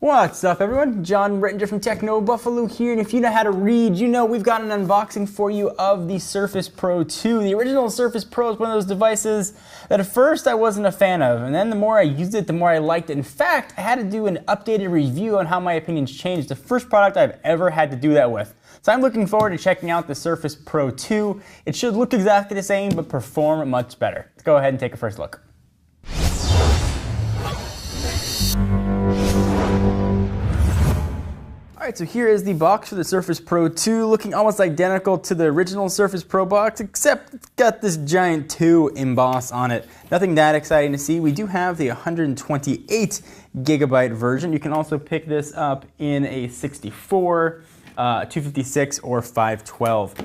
What's up, everyone? John Brittinger from Techno Buffalo here, and if you know how to read, you know we've got an unboxing for you of the Surface Pro 2. The original Surface Pro is one of those devices that at first I wasn't a fan of, and then the more I used it, the more I liked it. In fact, I had to do an updated review on how my opinions changed. The first product I've ever had to do that with. So I'm looking forward to checking out the Surface Pro 2. It should look exactly the same, but perform much better. Let's go ahead and take a first look. Alright, so here is the box for the Surface Pro 2, looking almost identical to the original Surface Pro box, except it's got this giant 2 emboss on it. Nothing that exciting to see. We do have the 128 gigabyte version. You can also pick this up in a 64, 256, or 512.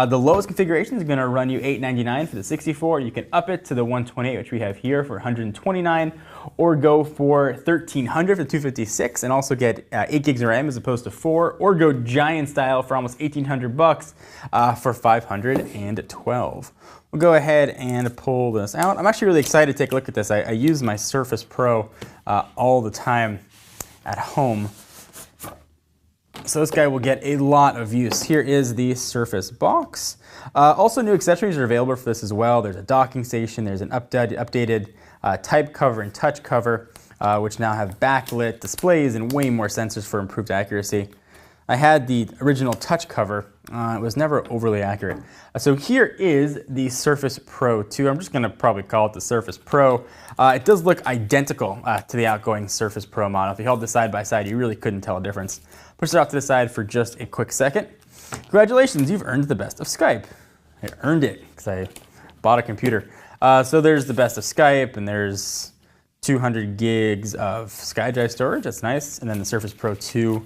The lowest configuration is going to run you $899 for the 64. You can up it to the 128, which we have here, for $129, or go for $1,300 for the 256 and also get 8 gigs of RAM as opposed to 4, or go giant style for almost $1,800 for $512. We'll go ahead and pull this out. I'm actually really excited to take a look at this. I use my Surface Pro all the time at home. So this guy will get a lot of use. Here is the Surface box. Also, new accessories are available for this as well. There's a docking station, there's an updated type cover and touch cover, which now have backlit displays and way more sensors for improved accuracy. I had the original touch cover. It was never overly accurate. So here is the Surface Pro 2. I'm just going to probably call it the Surface Pro. It does look identical to the outgoing Surface Pro model. If you held this side by side, you really couldn't tell a difference. Push it off to the side for just a quick second. Congratulations, you've earned the best of Skype. I earned it because I bought a computer. So there's the best of Skype, and there's 200 gigs of SkyDrive storage. That's nice. And then the Surface Pro 2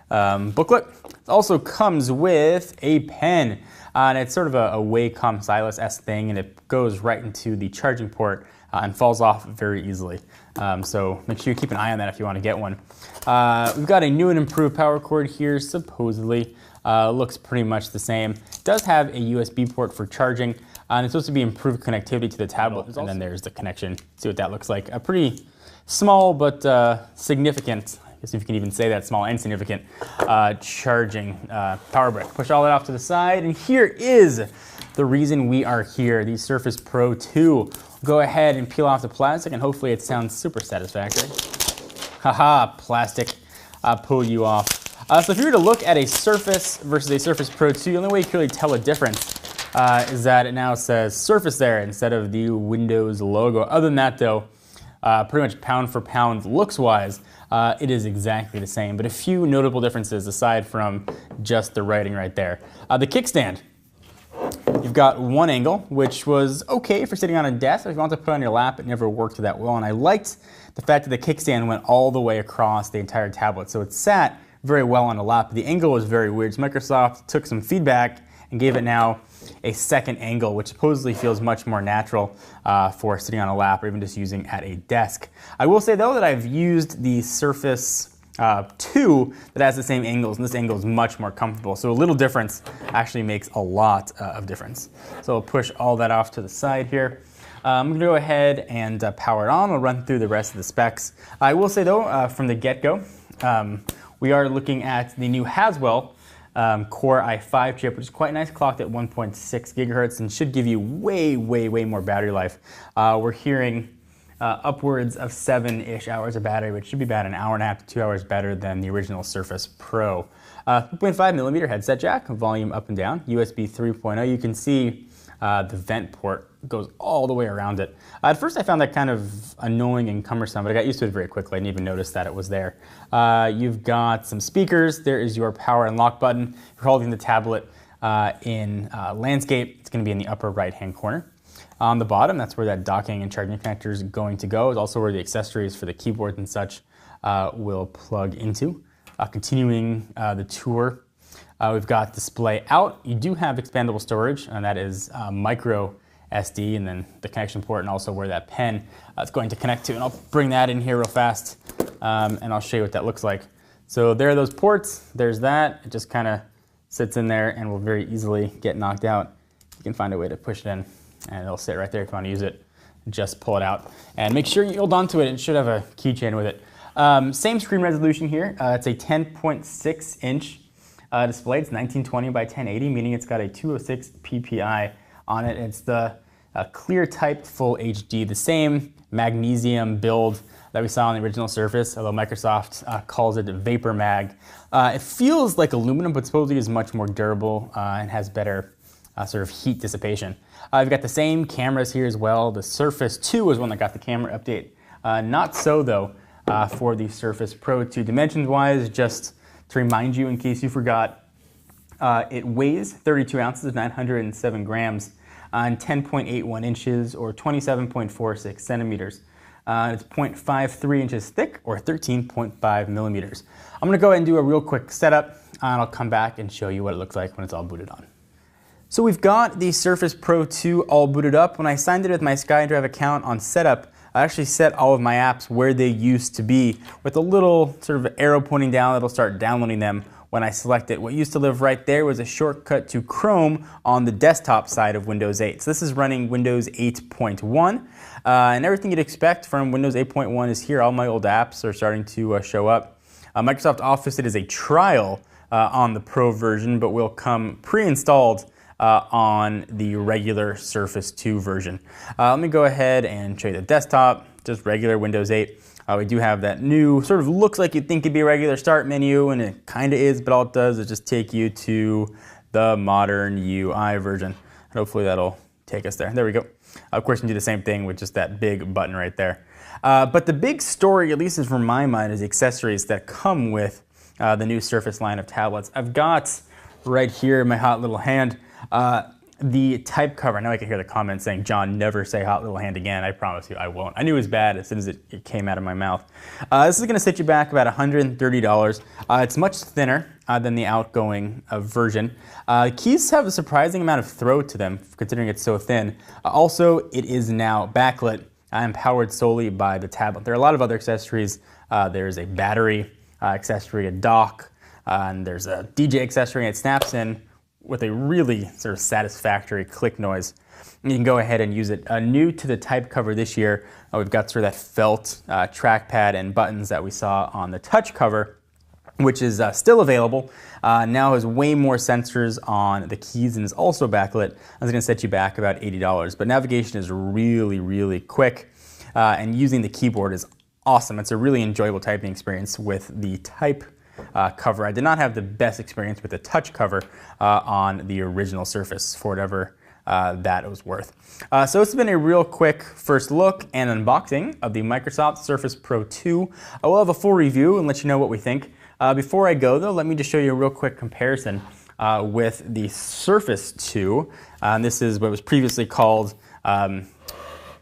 booklet. It also comes with a pen, and it's sort of a Wacom Stylus-esque thing, and it goes right into the charging port and falls off very easily. So make sure you keep an eye on that if you want to get one. We've got a new and improved power cord here, supposedly. Looks pretty much the same. It does have a USB port for charging, and it's supposed to be improved connectivity to the tablet. And then there's the connection. See what that looks like. A pretty small but significant, I guess if you can even say that, small and significant, charging power brick. Push all that off to the side, and here is the reason we are here, the Surface Pro 2. Go ahead and peel off the plastic, and hopefully it sounds super satisfactory. Haha, plastic, pull you off. So if you were to look at a Surface versus a Surface Pro 2, the only way you can really tell a difference is that it now says Surface there instead of the Windows logo. Other than that though, pretty much pound for pound looks-wise, it is exactly the same, but a few notable differences aside from just the writing right there. The kickstand. You've got one angle, which was okay for sitting on a desk. If you want to put it on your lap, it never worked that well. And I liked the fact that the kickstand went all the way across the entire tablet. So it sat very well on the lap. The angle was very weird. So Microsoft took some feedback and gave it now a second angle, which supposedly feels much more natural for sitting on a lap or even just using at a desk. I will say though that I've used the Surface 2 that has the same angles, and this angle is much more comfortable. So a little difference actually makes a lot of difference. So I'll push all that off to the side here. I'm going to go ahead and power it on. I'll run through the rest of the specs. I will say though, from the get-go, we are looking at the new Haswell Core i5 chip, which is quite nice, clocked at 1.6 gigahertz and should give you way more battery life. We're hearing upwards of 7-ish hours of battery, which should be about an hour and a half to 2 hours better than the original Surface Pro. 3.5 millimeter headset jack, volume up and down, USB 3.0. You can see the vent port goes all the way around it. At first I found that kind of annoying and cumbersome, but I got used to it very quickly. I didn't even notice that it was there. You've got some speakers. There is your power and lock button. If you're holding the tablet in landscape, it's going to be in the upper right-hand corner. On the bottom, that's where that docking and charging connector is going to go. It's also where the accessories for the keyboard and such will plug into. Continuing the tour, we've got display out. You do have expandable storage, and that is micro SD, and then the connection port, and also where that pen is going to connect to. And I'll bring that in here real fast, and I'll show you what that looks like. So there are those ports. There's that. It just kind of sits in there and will very easily get knocked out. You can find a way to push it in, and it'll sit right there if you want to use it. Just pull it out and make sure you hold on to it. It should have a keychain with it. Same screen resolution here. It's a 10.6 inch display. It's 1920 by 1080, meaning it's got a 206 ppi on it. It's the clear type full HD, the same magnesium build that we saw on the original Surface, although Microsoft calls it Vapor Mag. It feels like aluminum, but supposedly is much more durable and has better sort of heat dissipation. We've got the same cameras here as well. The Surface 2 is one that got the camera update. Not so though for the Surface Pro 2. Dimensions-wise, just to remind you in case you forgot, it weighs 32 ounces, 907 grams, and 10.81 inches or 27.46 centimeters. It's 0.53 inches thick or 13.5 millimeters. I'm gonna go ahead and do a real quick setup and I'll come back and show you what it looks like when it's all booted on. So we've got the Surface Pro 2 all booted up. When I signed it with my SkyDrive account on setup, I actually set all of my apps where they used to be with a little sort of arrow pointing down that'll start downloading them when I select it. What used to live right there was a shortcut to Chrome on the desktop side of Windows 8. So this is running Windows 8.1 and everything you'd expect from Windows 8.1 is here. All my old apps are starting to show up. Microsoft Office, it is a trial on the Pro version, but will come pre-installed on the regular Surface 2 version. Let me go ahead and show you the desktop, just regular Windows 8. We do have that new, sort of looks like you'd think it'd be a regular start menu, and it kind of is, but all it does is just take you to the modern UI version. And hopefully that'll take us there. There we go. Of course, you can do the same thing with just that big button right there. But the big story, at least is from my mind, is the accessories that come with the new Surface line of tablets. I've got right here in my hot little hand the type cover. I know I can hear the comments saying, John, never say hot little hand again. I promise you I won't. I knew it was bad as soon as it came out of my mouth. This is going to set you back about $130. It's much thinner than the outgoing version. Keys have a surprising amount of throw to them, considering it's so thin. Also, it is now backlit and powered solely by the tablet. There are a lot of other accessories. There's a battery accessory, a dock, and there's a DJ accessory, and it snaps in with a really sort of satisfactory click noise. And you can go ahead and use it. New to the type cover this year, we've got sort of that felt trackpad and buttons that we saw on the touch cover, which is still available. Now has way more sensors on the keys and is also backlit. That's gonna set you back about $80. But navigation is really, really quick. And using the keyboard is awesome. It's a really enjoyable typing experience with the type cover. I did not have the best experience with the touch cover on the original Surface for whatever that it was worth. So it's been a real quick first look and unboxing of the Microsoft Surface Pro 2. I will have a full review and let you know what we think. Before I go though, let me just show you a real quick comparison with the Surface 2. This is what was previously called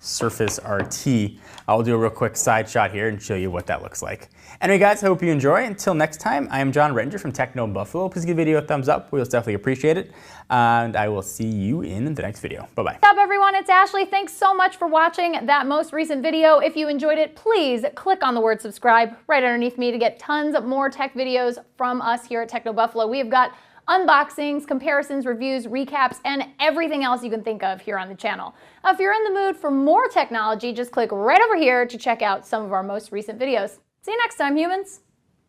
Surface RT. I'll do a real quick side shot here and show you what that looks like. Anyway guys, I hope you enjoy. Until next time, I am John Renger from Techno Buffalo. Please give the video a thumbs up. We'll definitely appreciate it. And I will see you in the next video. Bye-bye. What's up everyone, it's Ashley. Thanks so much for watching that most recent video. If you enjoyed it, please click on the word subscribe right underneath me to get tons of more tech videos from us here at Techno Buffalo. We have got unboxings, comparisons, reviews, recaps, and everything else you can think of here on the channel. If you're in the mood for more technology, just click right over here to check out some of our most recent videos. See you next time, humans.